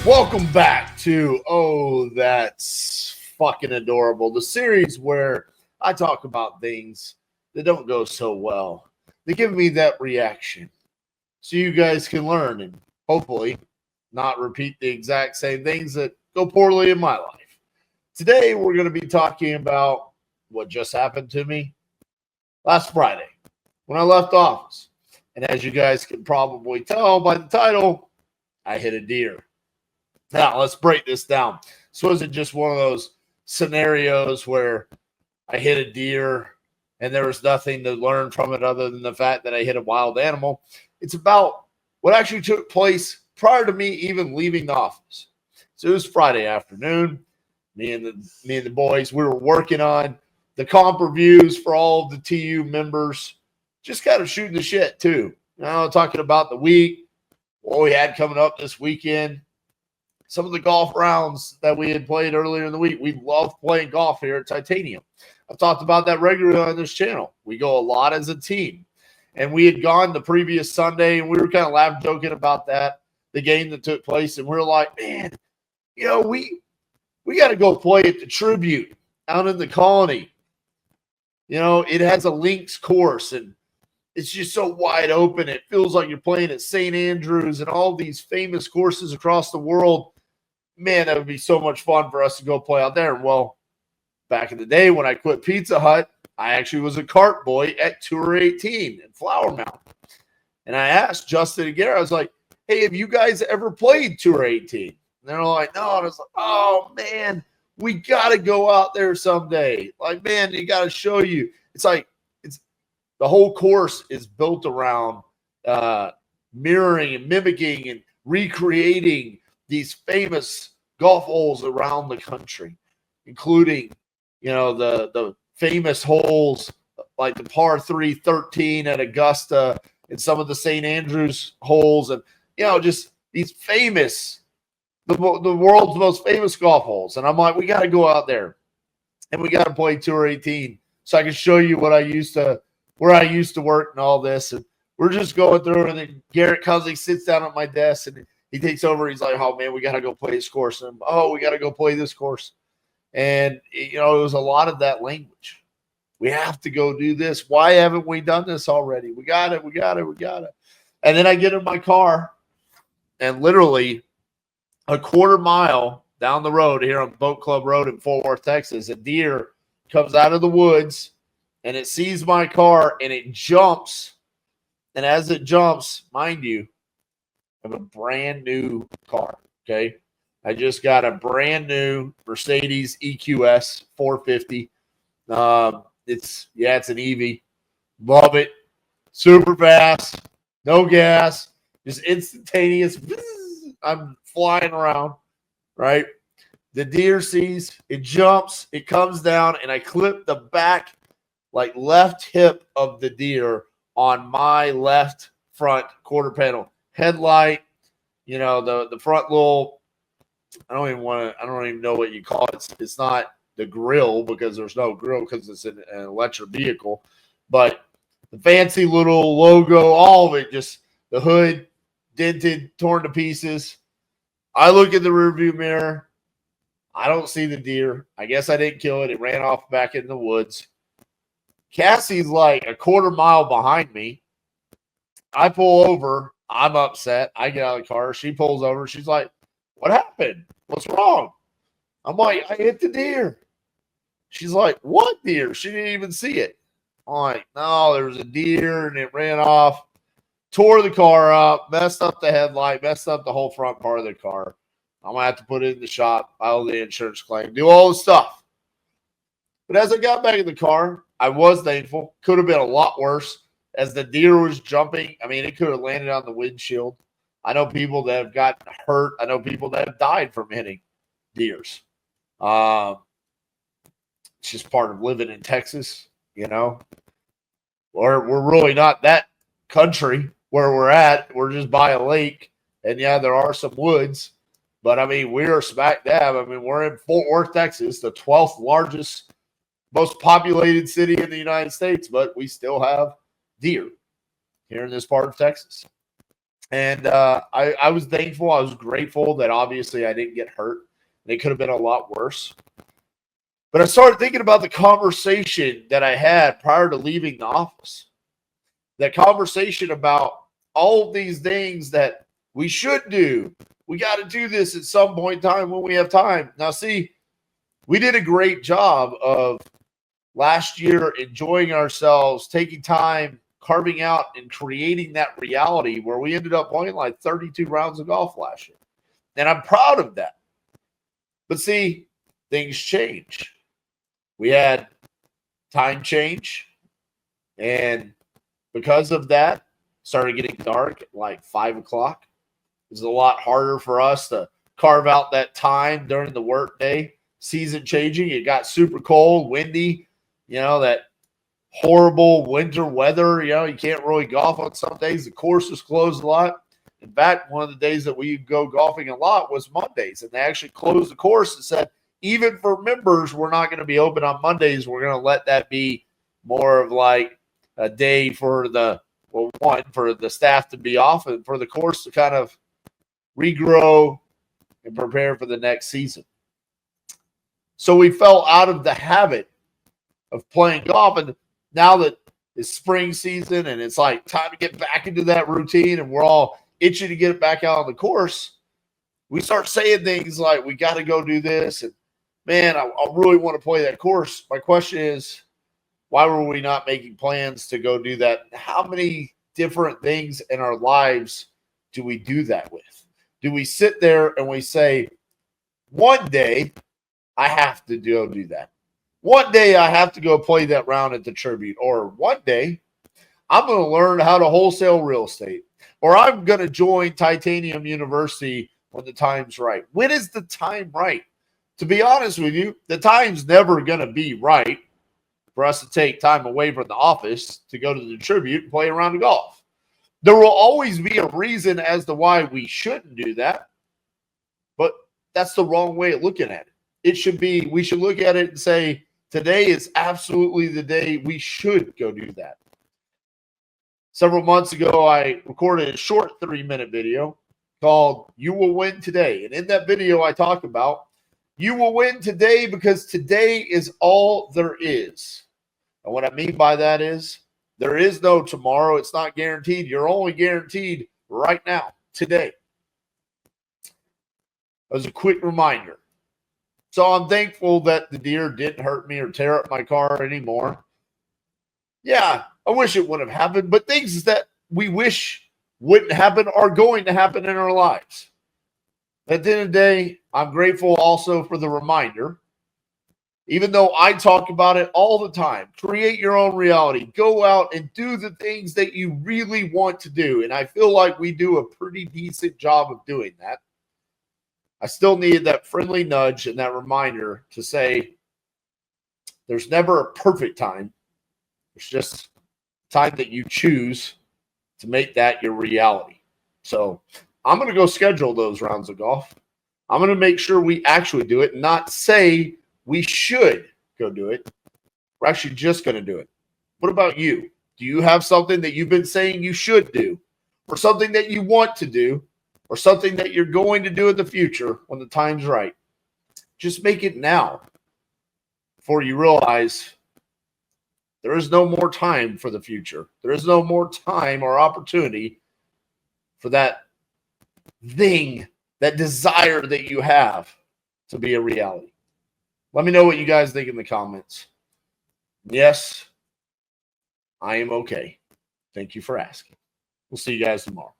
Welcome back to Oh, That's Fucking Adorable, the series where I talk about things that don't go so well. They give me that reaction so you guys can learn and hopefully not repeat the exact same things that go poorly in my life. Today, we're going to be talking about what just happened to me last Friday when I left office. And as you guys can probably tell by the title, I hit a deer. Now, let's break this down. This wasn't just one of those scenarios where I hit a deer and there was nothing to learn from it other than the fact that I hit a wild animal. It's about what actually took place prior to me even leaving the office. So it was Friday afternoon. Me and the boys, we were working on the comp reviews for all of the TU members, just kind of shooting the shit too. Talking about the week, what we had coming up this weekend. Some of the golf rounds that we had played earlier in the week. We love playing golf here at Titanium. I've talked about that regularly on this channel. We go a lot as a team. And we had gone the previous Sunday, and we were kind of laughing, joking about that, the game that took place. And we were like, man, we got to go play at the Tribute out in the Colony. It has a links course, and it's just so wide open. It feels like you're playing at St. Andrews and all these famous courses across the world. Man, that would be so much fun for us to go play out there. Well, back in the day when I quit Pizza Hut, I actually was a cart boy at Tour 18 in Flower Mound. And I asked Justin and Gary, I was like, hey, have you guys ever played Tour 18? And they're like, no. And I was like, oh, man, we got to go out there someday. Like, man, you got to show you. It's like, the whole course is built around mirroring and mimicking and recreating these famous golf holes around the country, including, the famous holes like the par 3 13 at Augusta and some of the St. Andrews holes and, just these famous, the world's most famous golf holes. And I'm like, we got to go out there and we got to play Tour 18 so I can show you where I used to work and all this. And we're just going through, and then Garrett Cousins sits down at my desk and he takes over. He's like, oh, man, we got to go play this course. And we got to go play this course. And, it was a lot of that language. We have to go do this. Why haven't we done this already? We got it. And then I get in my car, and literally a quarter mile down the road here on Boat Club Road in Fort Worth, Texas, a deer comes out of the woods, and it sees my car, and it jumps. And as it jumps, mind you, I have a brand new car, okay? I just got a brand new Mercedes EQS 450. It's an EV. Love it. Super fast. No gas. Just instantaneous. I'm flying around, right? The deer sees, it jumps, it comes down, and I clip the back, like left hip of the deer on my left front quarter panel. Headlight, the front little, I don't even know what you call it. It's not the grill because there's no grill because it's an electric vehicle, but the fancy little logo, all of it, just the hood dented, torn to pieces. I look in the rearview mirror. I don't see the deer. I guess I didn't kill it. It ran off back in the woods. Cassie's like a quarter mile behind me. I pull over. I'm upset. I get out of the car. She pulls over. She's like, what happened? What's wrong? I'm like, I hit the deer. She's like, what deer? She didn't even see it. I'm like, no, there was a deer and it ran off, tore the car up, messed up the headlight, messed up the whole front part of the car. I'm going to have to put it in the shop, file the insurance claim, do all the stuff. But as I got back in the car, I was thankful. Could have been a lot worse. As the deer was jumping, it could have landed on the windshield. I know people that have gotten hurt. I know people that have died from hitting deers. It's just part of living in Texas, We're really not that country where we're at. We're just by a lake. And, yeah, there are some woods. But, we are smack dab. We're in Fort Worth, Texas, the 12th largest, most populated city in the United States. But we still have deer here in this part of Texas. And I was thankful. I was grateful that obviously I didn't get hurt. It could have been a lot worse. But I started thinking about the conversation that I had prior to leaving the office. That conversation about all of these things that we should do. We got to do this at some point in time when we have time. Now, see, we did a great job of last year enjoying ourselves, taking time, carving out and creating that reality where we ended up playing like 32 rounds of golf last year. And I'm proud of that. But see, things change. We had time change. And because of that, started getting dark at like 5 o'clock. It was a lot harder for us to carve out that time during the workday. Season changing. It got super cold, windy, that horrible winter weather. You can't really golf on some days. The course is closed a lot. In fact, one of the days that we go golfing a lot was Mondays. And they actually closed the course and said, even for members, we're not going to be open on Mondays. We're going to let that be more of like a day for for the staff to be off and for the course to kind of regrow and prepare for the next season. So we fell out of the habit of playing golf. And now that it's spring season and it's like time to get back into that routine and we're all itching to get back out on the course, we start saying things like, we got to go do this. And man, I really want to play that course. My question is, why were we not making plans to go do that? How many different things in our lives do we do that with? Do we sit there and we say, one day I have to go do that. One day I have to go play that round at the Tribute. Or one day I'm going to learn how to wholesale real estate. Or I'm going to join Titanium University when the time's right. When is the time right? To be honest with you, the time's never going to be right for us to take time away from the office to go to the Tribute and play a round of golf. There will always be a reason as to why we shouldn't do that, but that's the wrong way of looking at it. We should look at it and say, today is absolutely the day we should go do that. Several months ago, I recorded a short 3-minute video called You Will Win Today. And in that video, I talk about you will win today because today is all there is. And what I mean by that is there is no tomorrow. It's not guaranteed. You're only guaranteed right now, today. As a quick reminder. So I'm thankful that the deer didn't hurt me or tear up my car anymore. Yeah, I wish it wouldn't have happened, but things that we wish wouldn't happen are going to happen in our lives. At the end of the day, I'm grateful also for the reminder. Even though I talk about it all the time, create your own reality. Go out and do the things that you really want to do. And I feel like we do a pretty decent job of doing that. I still need that friendly nudge and that reminder to say there's never a perfect time. It's just time that you choose to make that your reality. So I'm going to go schedule those rounds of golf. I'm going to make sure we actually do it, not say we should go do it. We're actually just going to do it. What about you? Do you have something that you've been saying you should do, or something that you want to do, or something that you're going to do in the future when the time's right? Just make it now before you realize there is no more time for the future. There is no more time or opportunity for that thing, that desire that you have to be a reality. Let me know what you guys think in the comments. Yes, I am okay. Thank you for asking. We'll see you guys tomorrow.